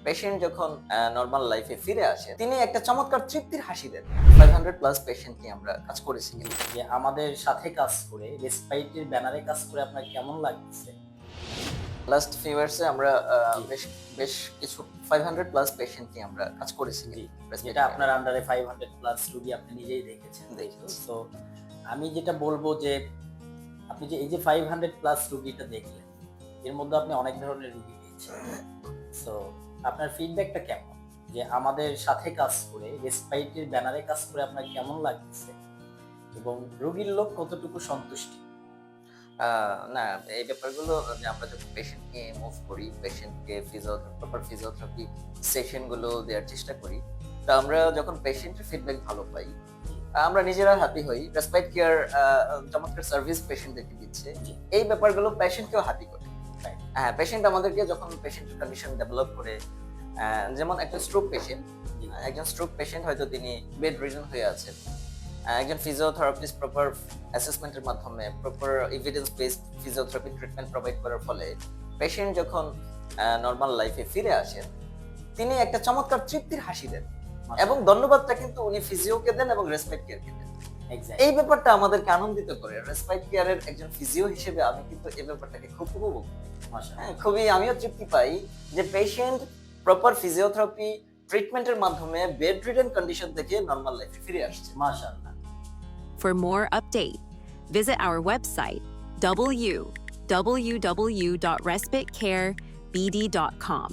Patient যখন normal লাইফে ফিরে আসে তিনি একটা চমৎকার তৃপ্তির হাসি দেন। 500 প্লাস পেশেন্ট নিয়ে আমরা কাজ করেছি। যে আমাদের সাথে কাজ করে রেসপাইটের ব্যানারে কাজ করে আপনার কেমন লাগছে? লাস্ট ফিউ ইয়ার্সে আমরা জি। বেশ বেশ কিছু 500 প্লাস পেশেন্ট নিয়ে আমরা কাজ করেছি। জি, Respect যেটা care। আপনার আন্ডারে 500 প্লাস রোগী আপনি নিজেই দেখেছেন। দেখেছি। তো আমি যেটা বলবো যে আপনি যে এই যে 500 প্লাস রোগীটা দেখলেন, এর মধ্যে আপনি অনেক ধরনের রোগী পেয়েছেন। সো আপনার ফিডব্যাকটা কেমন? যে আমাদের সাথে কাজ করে রেসপাইটের ব্যানারে কাজ করে আপনার কেমন লাগতেছে? এবং রোগীর লোক কতটুকু সন্তুষ্টি? না, এই ব্যাপারগুলো যে আমরা যখন পেশেন্টকে মুভ করি, পেশেন্টকে প্রপার ফিজিওথেরাপি সেশন গুলো দেওয়ার চেষ্টা করি। তো আমরা যখন পেশেন্টের ফিডব্যাক ভালো পাই, আমরা নিজেরা হ্যাপি হই। রেসপেক্ট কেয়ার চমৎকার সার্ভিস পেশেন্টদেরকে দিচ্ছে। জি, এই ব্যাপারগুলো পেশেন্টকেও হ্যাপি করে। রাইট। হ্যাঁ, পেশেন্ট আমাদেরকে যখন পেশেন্টের কন্ডিশন ডেভেলপ করে, যেমন একটা স্ট্রোক পেশেন্ট, জি, একজন স্ট্রোক পেশেন্ট হয়তো তিনি বেড রিজন হয়ে আছেন। একজন ফিজিওথেরাপিস্ট প্রপার অ্যাসেসমেন্টের মাধ্যমে proper evidence based physiotherapy treatment provide করার ফলে পেশেন্ট যখন নরমাল লাইফে ফিরে আসেন তিনি একটা চমৎকার তৃপ্তির হাসি দেন এবং ধন্যবাদটা কিন্তু উনি ফিজিওকে দেন এবং রেসপেক্ট কেয়ারকে দেন। এক্সাক্টলি। এই ব্যাপারটা আমাদেরকে আনন্দিত করে। রেসপেক্ট কেয়ারের একজন ফিজিও হিসেবে আমি কিন্তু এই ব্যাপারটাকে খুব উপভোগ করি। মাশাআল্লাহ। হ্যাঁ, খুবই আমিও তৃপ্তি পাই যে পেশেন্ট প্রপার ফিজিওথেরাপি ট্রিটমেন্টের মাধ্যমে বেড রিডেন কন্ডিশন থেকে নরমাল লাইফে ফিরে আসছে। মাশাআল্লাহ। For more update, visit our website www.respitecarebd.com.